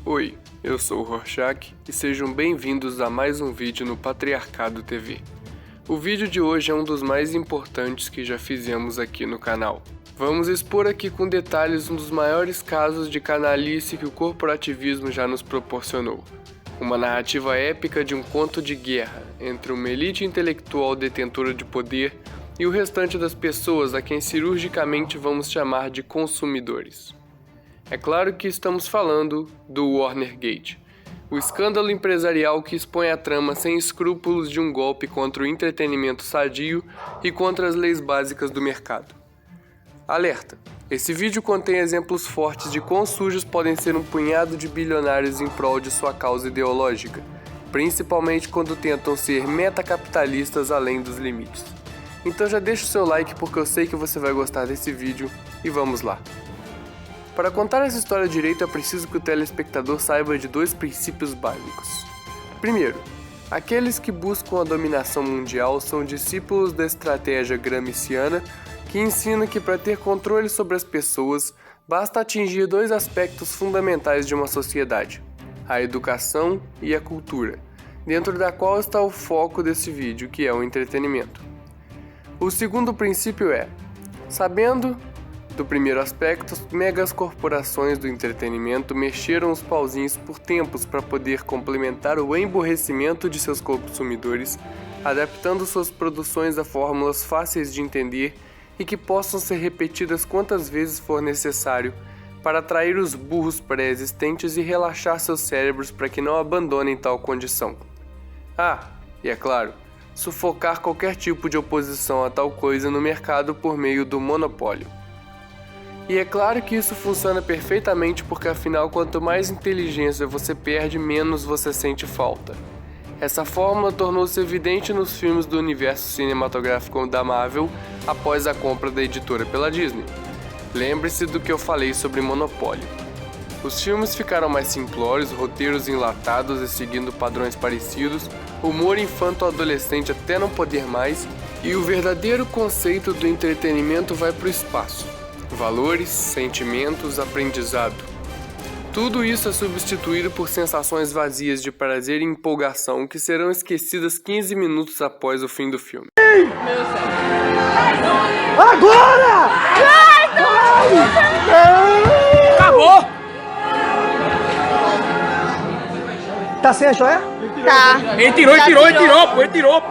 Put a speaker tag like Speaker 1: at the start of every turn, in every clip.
Speaker 1: Oi, eu sou o Rorschach e sejam bem-vindos a mais um vídeo no Patriarcado TV. O vídeo de hoje é um dos mais importantes que já fizemos aqui no canal. Vamos expor aqui com detalhes um dos maiores casos de canalice que o corporativismo já nos proporcionou. Uma narrativa épica de um conto de guerra entre uma elite intelectual detentora de poder e o restante das pessoas a quem cirurgicamente vamos chamar de consumidores. É claro que estamos falando do Warnergate, o escândalo empresarial que expõe a trama sem escrúpulos de um golpe contra o entretenimento sadio e contra as leis básicas do mercado. Alerta! Esse vídeo contém exemplos fortes de quão sujos podem ser um punhado de bilionários em prol de sua causa ideológica, principalmente quando tentam ser metacapitalistas além dos limites. Então já deixa o seu like porque eu sei que você vai gostar desse vídeo e vamos lá! Para contar essa história direito é preciso que o telespectador saiba de dois princípios básicos. Primeiro, aqueles que buscam a dominação mundial são discípulos da estratégia gramsciana que ensina que para ter controle sobre as pessoas basta atingir dois aspectos fundamentais de uma sociedade, a educação e a cultura, dentro da qual está o foco desse vídeo, que é o entretenimento. O segundo princípio é, sabendo do primeiro aspecto, as megas corporações do entretenimento mexeram os pauzinhos por tempos para poder complementar o emburrecimento de seus consumidores, adaptando suas produções a fórmulas fáceis de entender e que possam ser repetidas quantas vezes for necessário para atrair os burros pré-existentes e relaxar seus cérebros para que não abandonem tal condição. E é claro, sufocar qualquer tipo de oposição a tal coisa no mercado por meio do monopólio. E é claro que isso funciona perfeitamente porque afinal quanto mais inteligência você perde, menos você sente falta. Essa fórmula tornou-se evidente nos filmes do universo cinematográfico da Marvel após a compra da editora pela Disney. Lembre-se do que eu falei sobre monopólio. Os filmes ficaram mais simplórios, roteiros enlatados e seguindo padrões parecidos, humor infanto-adolescente até não poder mais, e o verdadeiro conceito do entretenimento vai para o espaço. Valores, sentimentos, aprendizado. Tudo isso é substituído por sensações vazias de prazer e empolgação que serão esquecidas 15 minutos após o fim do filme.
Speaker 2: Agora!
Speaker 3: Acabou!
Speaker 2: Tá sem a joia?
Speaker 4: Tá.
Speaker 3: Ele tirou, pô. Tirou!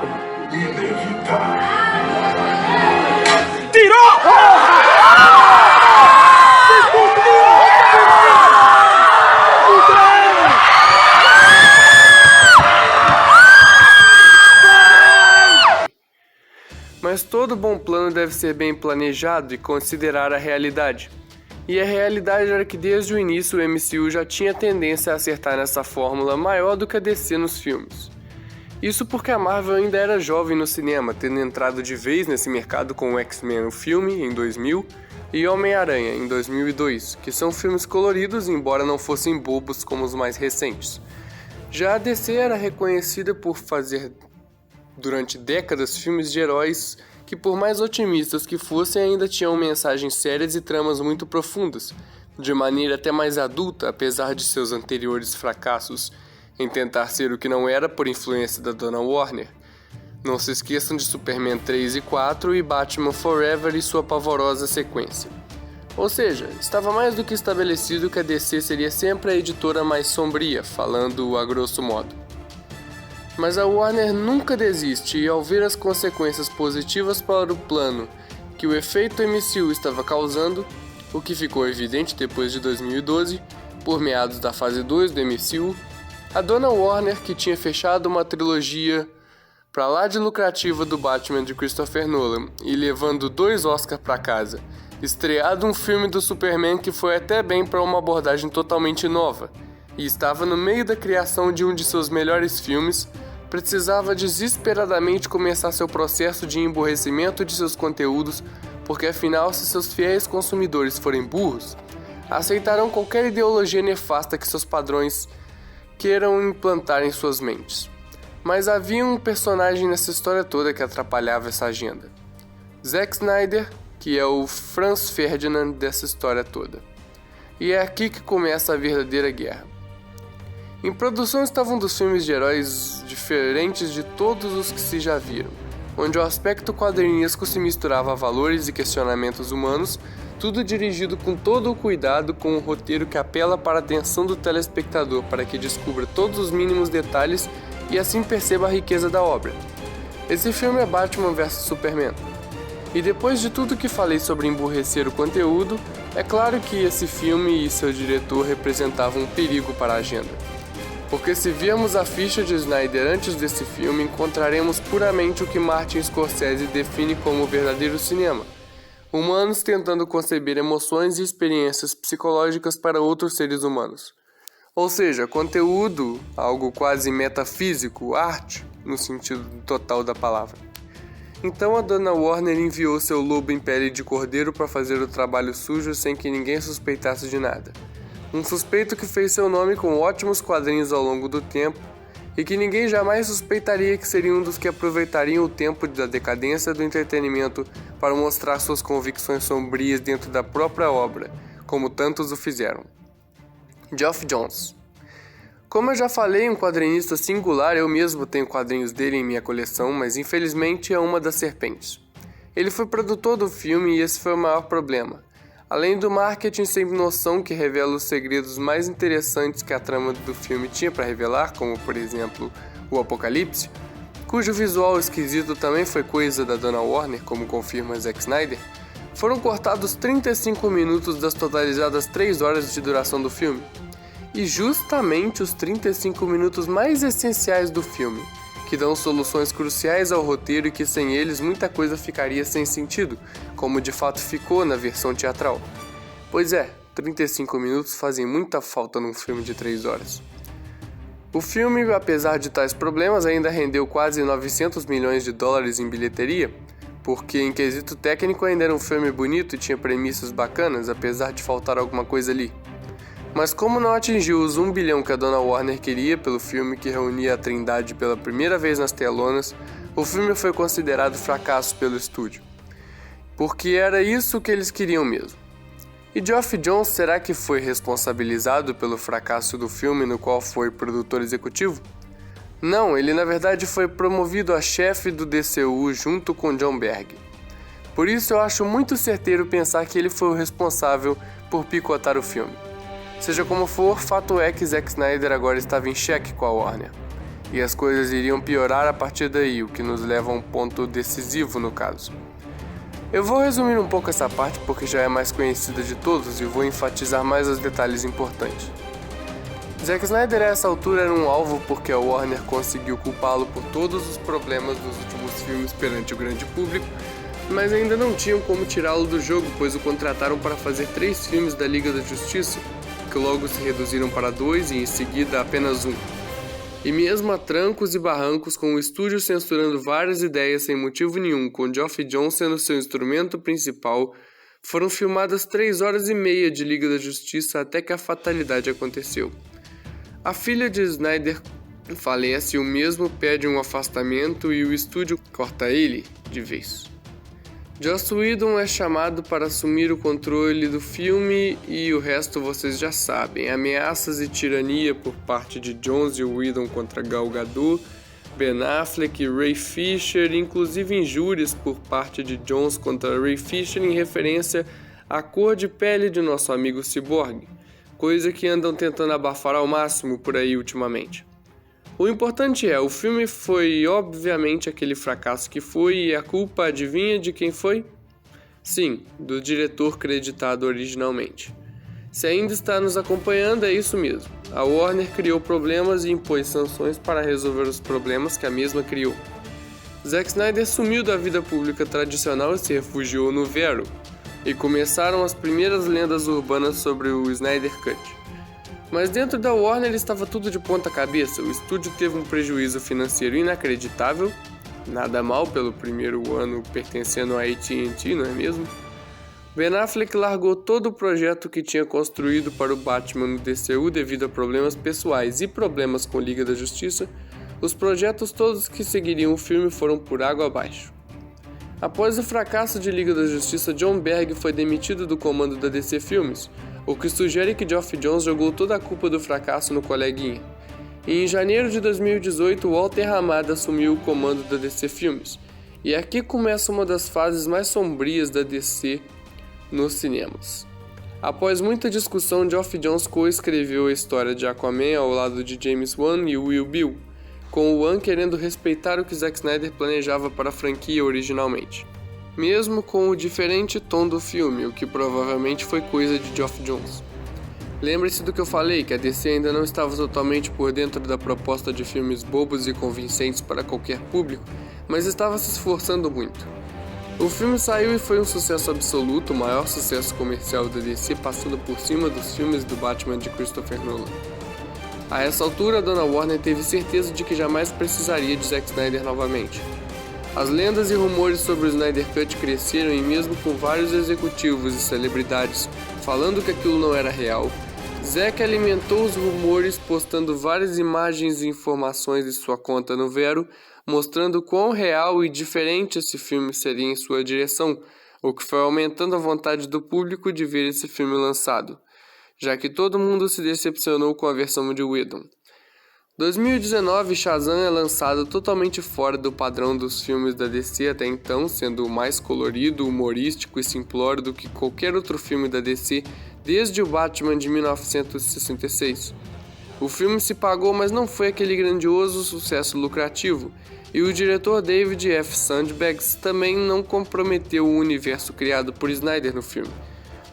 Speaker 1: Mas todo bom plano deve ser bem planejado e considerar a realidade. E a realidade era que desde o início o MCU já tinha tendência a acertar nessa fórmula maior do que a DC nos filmes. Isso porque a Marvel ainda era jovem no cinema, tendo entrado de vez nesse mercado com o X-Men, o filme, em 2000, e Homem-Aranha, em 2002, que são filmes coloridos, embora não fossem bobos como os mais recentes. Já a DC era reconhecida por fazer durante décadas filmes de heróis que, por mais otimistas que fossem, ainda tinham mensagens sérias e tramas muito profundas, de maneira até mais adulta, apesar de seus anteriores fracassos em tentar ser o que não era por influência da dona Warner. Não se esqueçam de Superman 3 e 4 e Batman Forever e sua pavorosa sequência. Ou seja, estava mais do que estabelecido que a DC seria sempre a editora mais sombria, falando a grosso modo. Mas a Warner nunca desiste e ao ver as consequências positivas para o plano que o efeito MCU estava causando, o que ficou evidente depois de 2012, por meados da fase 2 do MCU, a dona Warner, que tinha fechado uma trilogia pra lá de lucrativa do Batman de Christopher Nolan e levando 2 Oscars pra casa, estreado um filme do Superman que foi até bem para uma abordagem totalmente nova, e estava no meio da criação de um de seus melhores filmes, precisava desesperadamente começar seu processo de emburrecimento de seus conteúdos, porque afinal, se seus fiéis consumidores forem burros, aceitarão qualquer ideologia nefasta que seus padrões queiram implantar em suas mentes. Mas havia um personagem nessa história toda que atrapalhava essa agenda. Zack Snyder, que é o Franz Ferdinand dessa história toda. E é aqui que começa a verdadeira guerra. Em produção estava um dos filmes de heróis diferentes de todos os que se já viram, onde o aspecto quadrinesco se misturava a valores e questionamentos humanos, tudo dirigido com todo o cuidado, com um roteiro que apela para a atenção do telespectador para que descubra todos os mínimos detalhes e assim perceba a riqueza da obra. Esse filme é Batman vs Superman. E depois de tudo que falei sobre emburrecer o conteúdo, é claro que esse filme e seu diretor representavam um perigo para a agenda. Porque se virmos a ficha de Snyder antes desse filme, encontraremos puramente o que Martin Scorsese define como o verdadeiro cinema. Humanos tentando conceber emoções e experiências psicológicas para outros seres humanos. Ou seja, conteúdo, algo quase metafísico, arte, no sentido total da palavra. Então a dona Warner enviou seu lobo em pele de cordeiro para fazer o trabalho sujo sem que ninguém suspeitasse de nada. Um suspeito que fez seu nome com ótimos quadrinhos ao longo do tempo e que ninguém jamais suspeitaria que seria um dos que aproveitariam o tempo da decadência do entretenimento para mostrar suas convicções sombrias dentro da própria obra, como tantos o fizeram. Geoff Johns. Como eu já falei, um quadrinista singular, eu mesmo tenho quadrinhos dele em minha coleção, mas infelizmente é uma das serpentes. Ele foi produtor do filme e esse foi o maior problema. Além do marketing sem noção que revela os segredos mais interessantes que a trama do filme tinha para revelar, como por exemplo o Apocalipse, cujo visual esquisito também foi coisa da dona Warner, como confirma Zack Snyder, foram cortados 35 minutos das totalizadas 3 horas de duração do filme. E justamente os 35 minutos mais essenciais do filme, que dão soluções cruciais ao roteiro e que sem eles muita coisa ficaria sem sentido, como de fato ficou na versão teatral. Pois é, 35 minutos fazem muita falta num filme de 3 horas. O filme, apesar de tais problemas, ainda rendeu quase 900 milhões de dólares em bilheteria, porque em quesito técnico ainda era um filme bonito e tinha premissas bacanas, apesar de faltar alguma coisa ali. Mas como não atingiu os 1 bilhão que a dona Warner queria pelo filme que reunia a Trindade pela primeira vez nas telonas, o filme foi considerado fracasso pelo estúdio. Porque era isso que eles queriam mesmo. E Geoff Johns será que foi responsabilizado pelo fracasso do filme no qual foi produtor executivo? Não, ele na verdade foi promovido a chefe do DCU junto com Jon Berg. Por isso eu acho muito certeiro pensar que ele foi o responsável por picotar o filme. Seja como for, fato é que Zack Snyder agora estava em xeque com a Warner. E as coisas iriam piorar a partir daí, o que nos leva a um ponto decisivo no caso. Eu vou resumir um pouco essa parte porque já é mais conhecida de todos e vou enfatizar mais os detalhes importantes. Zack Snyder a essa altura era um alvo porque a Warner conseguiu culpá-lo por todos os problemas dos últimos filmes perante o grande público, mas ainda não tinham como tirá-lo do jogo, pois o contrataram para fazer 3 filmes da Liga da Justiça, que logo se reduziram para 2 e em seguida apenas 1. E mesmo a trancos e barrancos, com o estúdio censurando várias ideias sem motivo nenhum, com Geoff Johns sendo seu instrumento principal, foram filmadas 3 horas e meia de Liga da Justiça até que a fatalidade aconteceu. A filha de Snyder falece, o mesmo pede um afastamento e o estúdio corta ele de vez. Joss Whedon é chamado para assumir o controle do filme e o resto vocês já sabem. Ameaças e tirania por parte de Johns e Whedon contra Gal Gadot, Ben Affleck e Ray Fisher, inclusive injúrias por parte de Johns contra Ray Fisher em referência à cor de pele de nosso amigo Cyborg, coisa que andam tentando abafar ao máximo por aí ultimamente. O importante é, o filme foi obviamente aquele fracasso que foi e a culpa, adivinha de quem foi? Sim, do diretor creditado originalmente. Se ainda está nos acompanhando, é isso mesmo. A Warner criou problemas e impôs sanções para resolver os problemas que a mesma criou. Zack Snyder sumiu da vida pública tradicional e se refugiou no Vero, e começaram as primeiras lendas urbanas sobre o Snyder Cut. Mas dentro da Warner estava tudo de ponta cabeça, o estúdio teve um prejuízo financeiro inacreditável, nada mal pelo primeiro ano pertencendo à AT&T, não é mesmo? Ben Affleck largou todo o projeto que tinha construído para o Batman no DCU devido a problemas pessoais e problemas com Liga da Justiça. Os projetos todos que seguiriam o filme foram por água abaixo. Após o fracasso de Liga da Justiça, Jon Berg foi demitido do comando da DC Filmes, o que sugere que Geoff Johns jogou toda a culpa do fracasso no coleguinha. E em janeiro de 2018, Walter Hamada assumiu o comando da DC Filmes. E aqui começa uma das fases mais sombrias da DC nos cinemas. Após muita discussão, Geoff Johns co-escreveu a história de Aquaman ao lado de James Wan e Will Bill, com o Wan querendo respeitar o que Zack Snyder planejava para a franquia originalmente, mesmo com o diferente tom do filme, o que provavelmente foi coisa de Geoff Johns. Lembre-se do que eu falei, que a DC ainda não estava totalmente por dentro da proposta de filmes bobos e convincentes para qualquer público, mas estava se esforçando muito. O filme saiu e foi um sucesso absoluto, o maior sucesso comercial da DC, passando por cima dos filmes do Batman de Christopher Nolan. A essa altura, a dona Warner teve certeza de que jamais precisaria de Zack Snyder novamente. As lendas e rumores sobre o Snyder Cut cresceram e mesmo com vários executivos e celebridades falando que aquilo não era real, Zack alimentou os rumores postando várias imagens e informações em sua conta no Vero, mostrando quão real e diferente esse filme seria em sua direção, o que foi aumentando a vontade do público de ver esse filme lançado, já que todo mundo se decepcionou com a versão de Whedon. 2019, Shazam é lançado totalmente fora do padrão dos filmes da DC até então, sendo mais colorido, humorístico e simplório do que qualquer outro filme da DC desde o Batman de 1966. O filme se pagou, mas não foi aquele grandioso sucesso lucrativo, e o diretor David F. Sandberg também não comprometeu o universo criado por Snyder no filme,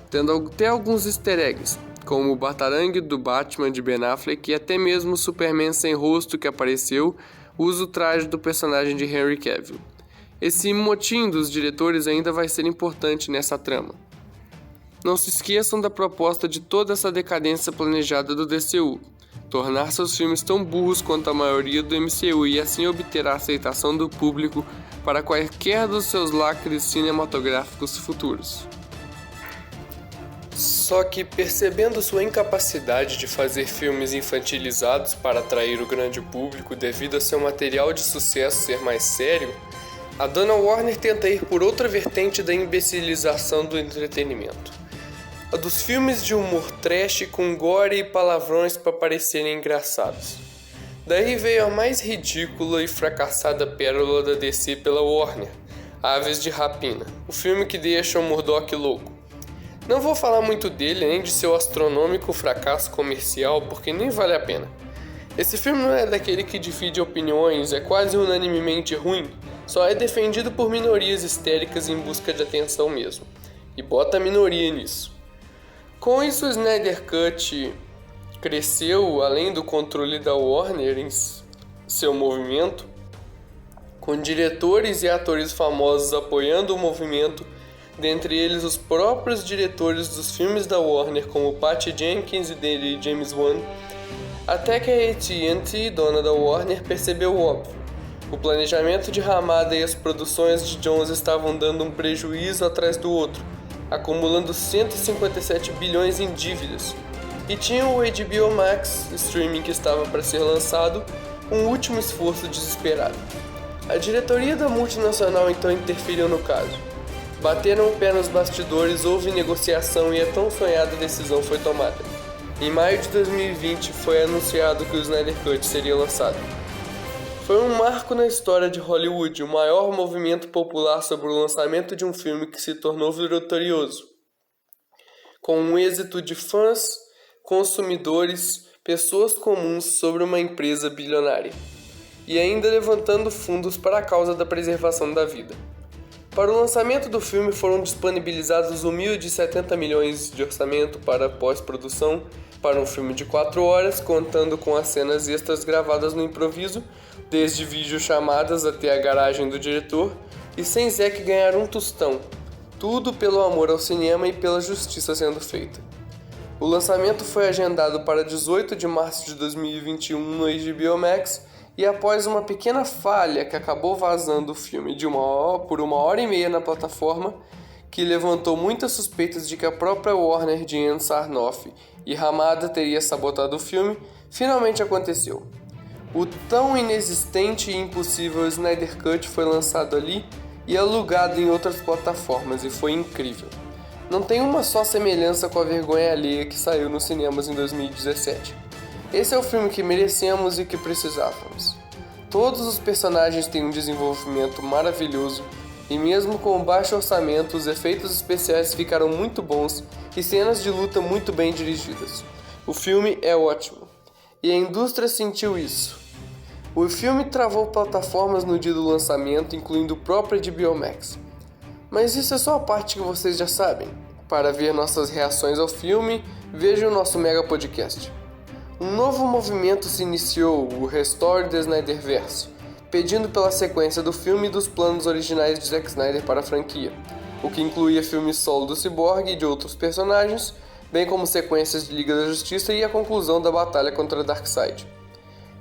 Speaker 1: tendo até alguns easter eggs, como o Batarangue do Batman de Ben Affleck e até mesmo o Superman sem rosto que apareceu, usa o traje do personagem de Henry Cavill. Esse motim dos diretores ainda vai ser importante nessa trama. Não se esqueçam da proposta de toda essa decadência planejada do DCU, tornar seus filmes tão burros quanto a maioria do MCU e assim obter a aceitação do público para qualquer dos seus lacres cinematográficos futuros. Só que, percebendo sua incapacidade de fazer filmes infantilizados para atrair o grande público devido a seu material de sucesso ser mais sério, a dona Warner tenta ir por outra vertente da imbecilização do entretenimento. A dos filmes de humor trash com gore e palavrões para parecerem engraçados. Daí veio a mais ridícula e fracassada pérola da DC pela Warner, Aves de Rapina, o filme que deixa o Murdock louco. Não vou falar muito dele, nem de seu astronômico fracasso comercial, porque nem vale a pena. Esse filme não é daquele que divide opiniões, é quase unanimemente ruim, só é defendido por minorias histéricas em busca de atenção mesmo. E bota a minoria nisso. Com isso, o Snyder Cut cresceu além do controle da Warner em seu movimento, com diretores e atores famosos apoiando o movimento, dentre eles os próprios diretores dos filmes da Warner, como Patty Jenkins e James Wan, até que a AT&T, dona da Warner, percebeu o óbvio. O planejamento de Hamada e as produções de Jones estavam dando um prejuízo atrás do outro, acumulando 157 bilhões em dívidas, e tinham o HBO Max, streaming que estava para ser lançado, um último esforço desesperado. A diretoria da multinacional então interferiu no caso. Bateram o pé nos bastidores, houve negociação e a tão sonhada decisão foi tomada. Em maio de 2020 foi anunciado que o Snyder Cut seria lançado. Foi um marco na história de Hollywood, o maior movimento popular sobre o lançamento de um filme que se tornou vitorioso, com um êxito de fãs, consumidores, pessoas comuns sobre uma empresa bilionária, e ainda levantando fundos para a causa da preservação da vida. Para o lançamento do filme foram disponibilizados humildes 70 milhões de orçamento para pós-produção para um filme de 4 horas, contando com as cenas extras gravadas no improviso, desde videochamadas até a garagem do diretor, e sem Zack ganhar um tostão, tudo pelo amor ao cinema e pela justiça sendo feita. O lançamento foi agendado para 18 de março de 2021 no HBO Max, e após uma pequena falha que acabou vazando o filme por 1h30 na plataforma, que levantou muitas suspeitas de que a própria Warner de Ian Sarnoff e Hamada teria sabotado o filme, finalmente aconteceu. O tão inexistente e impossível Snyder Cut foi lançado ali e alugado em outras plataformas, e foi incrível. Não tem uma só semelhança com a vergonha alheia que saiu nos cinemas em 2017. Esse é o filme que merecemos e que precisávamos. Todos os personagens têm um desenvolvimento maravilhoso e mesmo com baixo orçamento, os efeitos especiais ficaram muito bons e cenas de luta muito bem dirigidas. O filme é ótimo e a indústria sentiu isso. O filme travou plataformas no dia do lançamento, incluindo o próprio HBO Max. Mas isso é só a parte que vocês já sabem. Para ver nossas reações ao filme, veja o nosso mega podcast. Um novo movimento se iniciou, o Restore the Snyderverse, pedindo pela sequência do filme e dos planos originais de Zack Snyder para a franquia, o que incluía filmes solo do Cyborg e de outros personagens, bem como sequências de Liga da Justiça e a conclusão da batalha contra Darkseid.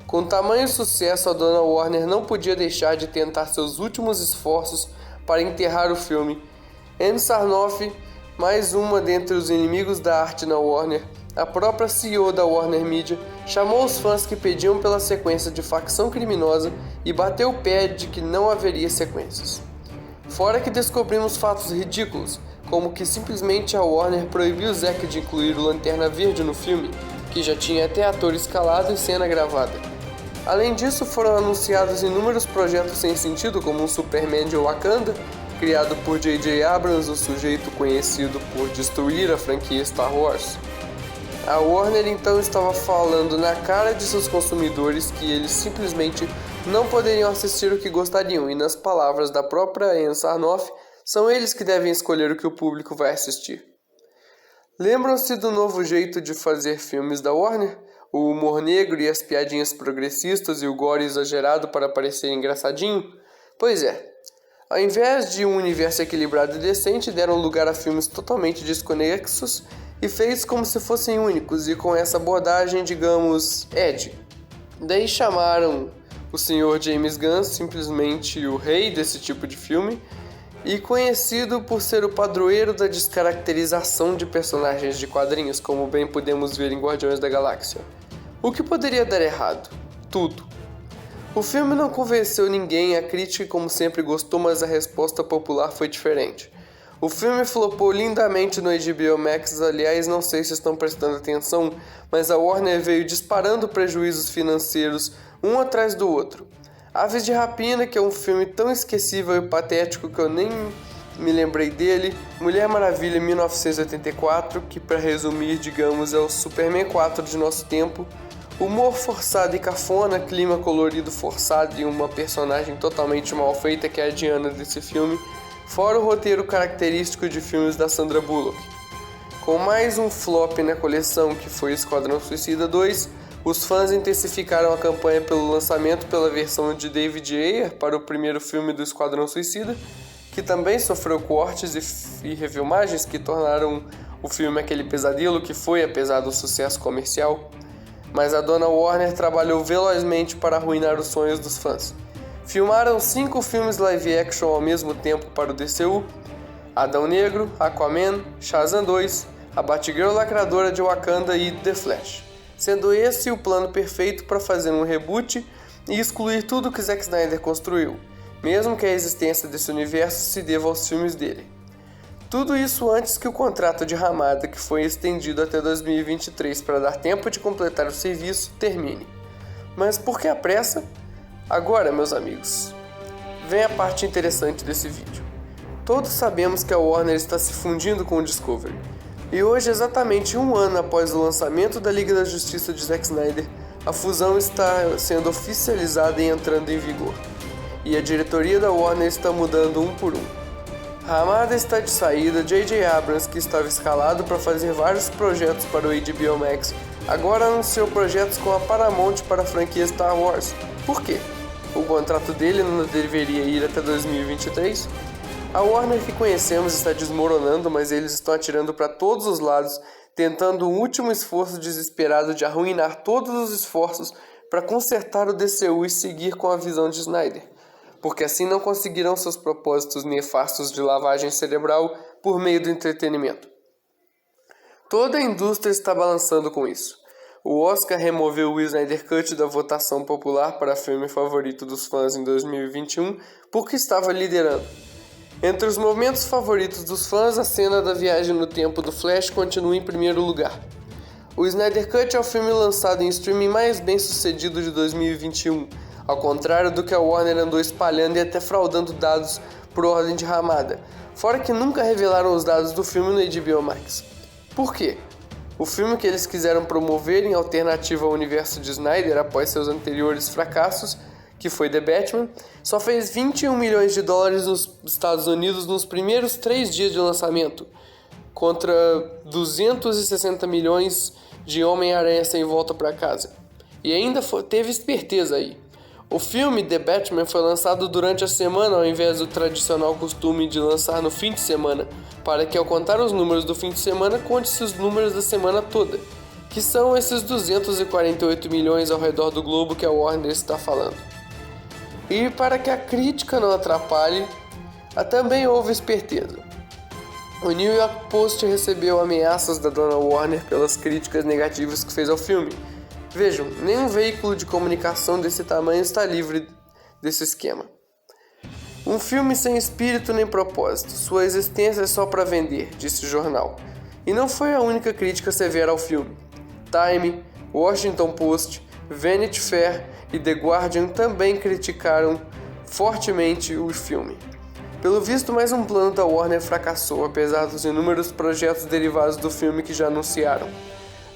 Speaker 1: Com tamanho sucesso, a dona Warner não podia deixar de tentar seus últimos esforços para enterrar o filme. Ann Sarnoff, mais uma dentre os inimigos da arte na Warner, a própria CEO da Warner Media, chamou os fãs que pediam pela sequência de Facção Criminosa e bateu o pé de que não haveria sequências. Fora que descobrimos fatos ridículos, como que simplesmente a Warner proibiu Zack de incluir o Lanterna Verde no filme, que já tinha até ator escalado e cena gravada. Além disso, foram anunciados inúmeros projetos sem sentido, como um Superman de Wakanda, criado por J.J. Abrams, o sujeito conhecido por destruir a franquia Star Wars. A Warner então estava falando na cara de seus consumidores que eles simplesmente não poderiam assistir o que gostariam, e nas palavras da própria Ann Sarnoff, são eles que devem escolher o que o público vai assistir. Lembram-se do novo jeito de fazer filmes da Warner? O humor negro e as piadinhas progressistas e o gore exagerado para parecer engraçadinho? Pois é. Ao invés de um universo equilibrado e decente, deram lugar a filmes totalmente desconexos e feitos como se fossem únicos e com essa abordagem, digamos, edgy. Daí chamaram o Sr. James Gunn, simplesmente o rei desse tipo de filme, e conhecido por ser o padroeiro da descaracterização de personagens de quadrinhos, como bem podemos ver em Guardiões da Galáxia. O que poderia dar errado? Tudo. O filme não convenceu ninguém, a crítica como sempre gostou, mas a resposta popular foi diferente. O filme flopou lindamente no HBO Max, aliás, não sei se estão prestando atenção, mas a Warner veio disparando prejuízos financeiros um atrás do outro. Aves de Rapina, que é um filme tão esquecível e patético que eu nem me lembrei dele. Mulher Maravilha 1984, que para resumir, digamos, é o Superman 4 de nosso tempo. Humor forçado e cafona, clima colorido forçado e uma personagem totalmente mal feita que é a Diana desse filme, fora o roteiro característico de filmes da Sandra Bullock. Com mais um flop na coleção, que foi Esquadrão Suicida 2, os fãs intensificaram a campanha pelo lançamento pela versão de David Ayer para o primeiro filme do Esquadrão Suicida, que também sofreu cortes e refilmagens que tornaram o filme aquele pesadelo que foi, apesar do sucesso comercial. Mas a dona Warner trabalhou velozmente para arruinar os sonhos dos fãs. Filmaram 5 filmes live action ao mesmo tempo para o DCU: Adão Negro, Aquaman, Shazam 2, a Batgirl Lacradora de Wakanda e The Flash, sendo esse o plano perfeito para fazer um reboot e excluir tudo que Zack Snyder construiu, mesmo que a existência desse universo se deva aos filmes dele. Tudo isso antes que o contrato de Ramada, que foi estendido até 2023 para dar tempo de completar o serviço, termine. Mas por que a pressa? Agora, meus amigos, vem a parte interessante desse vídeo. Todos sabemos que a Warner está se fundindo com o Discovery. E hoje, exatamente um ano após o lançamento da Liga da Justiça de Zack Snyder, a fusão está sendo oficializada e entrando em vigor. E a diretoria da Warner está mudando um por um. Ramada está de saída, J.J. Abrams, que estava escalado para fazer vários projetos para o HBO Max, agora anunciou projetos com a Paramount para a franquia Star Wars. Por quê? O contrato dele não deveria ir até 2023? A Warner que conhecemos está desmoronando, mas eles estão atirando para todos os lados, tentando um último esforço desesperado de arruinar todos os esforços para consertar o DCU e seguir com a visão de Snyder, porque assim não conseguirão seus propósitos nefastos de lavagem cerebral por meio do entretenimento. Toda a indústria está balançando com isso. O Oscar removeu o Snyder Cut da votação popular para filme favorito dos fãs em 2021 porque estava liderando. Entre os momentos favoritos dos fãs, a cena da viagem no tempo do Flash continua em primeiro lugar. O Snyder Cut é o filme lançado em streaming mais bem sucedido de 2021, ao contrário do que a Warner andou espalhando e até fraudando dados por ordem de ramada, fora que nunca revelaram os dados do filme no HBO Max. Por quê? O filme que eles quiseram promover em alternativa ao universo de Snyder após seus anteriores fracassos, que foi The Batman, só fez 21 milhões de dólares nos Estados Unidos nos primeiros 3 dias de lançamento, contra 260 milhões de Homem-Aranha Sem Volta para Casa. E ainda teve esperteza aí. O filme The Batman foi lançado durante a semana ao invés do tradicional costume de lançar no fim de semana, para que ao contar os números do fim de semana, conte-se os números da semana toda, que são esses 248 milhões ao redor do globo que a Warner está falando. E para que a crítica não atrapalhe, também houve esperteza. O New York Post recebeu ameaças da dona Warner pelas críticas negativas que fez ao filme. Vejam, nenhum veículo de comunicação desse tamanho está livre desse esquema. Um filme sem espírito nem propósito, sua existência é só para vender, disse o jornal. E não foi a única crítica severa ao filme. Time, Washington Post, Vanity Fair e The Guardian também criticaram fortemente o filme. Pelo visto, mais um plano da Warner fracassou, apesar dos inúmeros projetos derivados do filme que já anunciaram.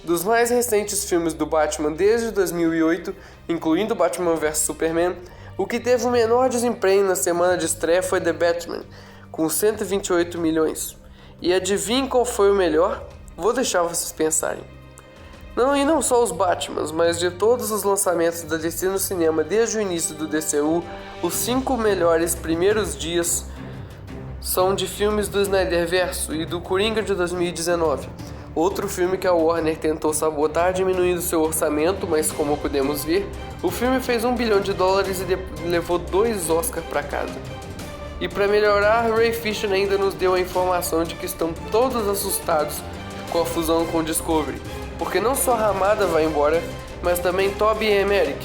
Speaker 1: Dos mais recentes filmes do Batman desde 2008, incluindo Batman vs Superman, o que teve o menor desempenho na semana de estreia foi The Batman, com 128 milhões. E adivinhem qual foi o melhor? Vou deixar vocês pensarem. Não só os Batmans, mas de todos os lançamentos da DC no cinema desde o início do DCU, os 5 melhores primeiros dias são de filmes do Snyderverso e do Coringa de 2019. Outro filme que a Warner tentou sabotar diminuindo seu orçamento, mas como podemos ver, o filme fez $1 bilhão e levou 2 Oscars para casa. E para melhorar, Ray Fisher ainda nos deu a informação de que estão todos assustados com a fusão com Discovery, porque não só Ramada vai embora, mas também Toby Emmerich,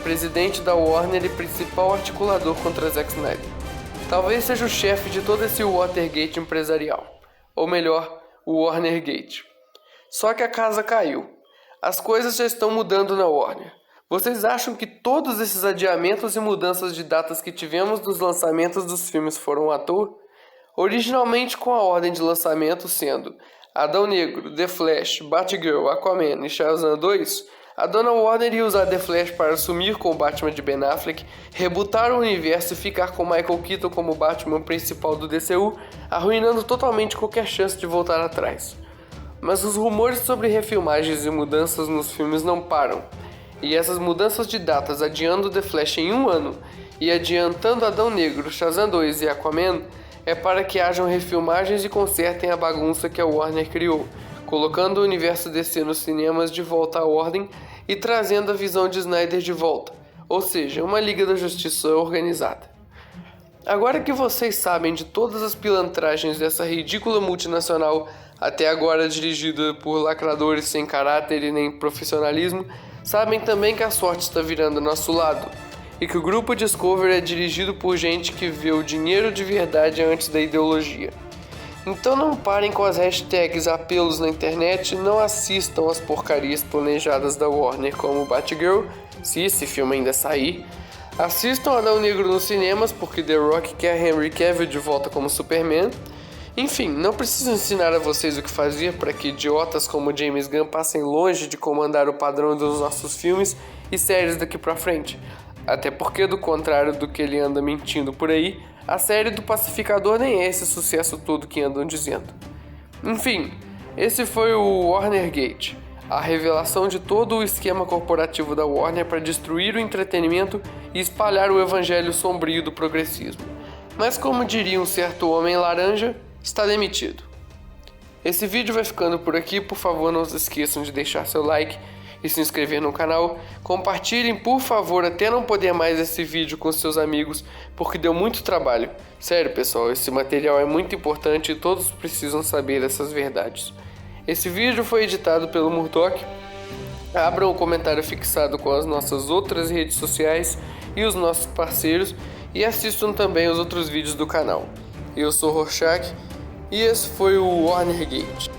Speaker 1: presidente da Warner e principal articulador contra Zack Snyder. Talvez seja o chefe de todo esse Watergate empresarial, ou melhor, o Warnergate. Só que a casa caiu. As coisas já estão mudando na Warner. Vocês acham que todos esses adiamentos e mudanças de datas que tivemos dos lançamentos dos filmes foram à toa? Originalmente com a ordem de lançamento sendo Adão Negro, The Flash, Batgirl, Aquaman e Shazam 2, a dona Warner ia usar The Flash para assumir com o Batman de Ben Affleck, rebootar o universo e ficar com Michael Keaton como Batman principal do DCU, arruinando totalmente qualquer chance de voltar atrás. Mas os rumores sobre refilmagens e mudanças nos filmes não param, e essas mudanças de datas adiando The Flash em 1 ano e adiantando Adão Negro, Shazam 2 e Aquaman é para que hajam refilmagens e consertem a bagunça que a Warner criou, colocando o universo DC nos cinemas de volta à ordem e trazendo a visão de Snyder de volta, ou seja, uma Liga da Justiça organizada. Agora que vocês sabem de todas as pilantragens dessa ridícula multinacional, até agora dirigida por lacradores sem caráter e nem profissionalismo, sabem também que a sorte está virando ao nosso lado, e que o grupo Discovery é dirigido por gente que vê o dinheiro de verdade antes da ideologia. Então não parem com as hashtags apelos na internet e não assistam as porcarias planejadas da Warner como Batgirl, se esse filme ainda sair. Assistam Adão Negro nos cinemas porque The Rock quer Henry Cavill de volta como Superman. Enfim, não preciso ensinar a vocês o que fazer para que idiotas como James Gunn passem longe de comandar o padrão dos nossos filmes e séries daqui pra frente. Até porque, do contrário do que ele anda mentindo por aí, a série do Pacificador nem é esse sucesso todo que andam dizendo. Enfim, esse foi o Warnergate, a revelação de todo o esquema corporativo da Warner para destruir o entretenimento e espalhar o evangelho sombrio do progressismo. Mas como diria um certo homem laranja, está demitido. Esse vídeo vai ficando por aqui, por favor não se esqueçam de deixar seu like e se inscrever no canal. Compartilhem por favor até não poder mais esse vídeo com seus amigos, porque deu muito trabalho. Sério pessoal, esse material é muito importante e todos precisam saber essas verdades. Esse vídeo foi editado pelo Murdoch. Abram o comentário fixado com as nossas outras redes sociais e os nossos parceiros e assistam também os outros vídeos do canal. Eu sou Rorschach e esse foi o Warnergate.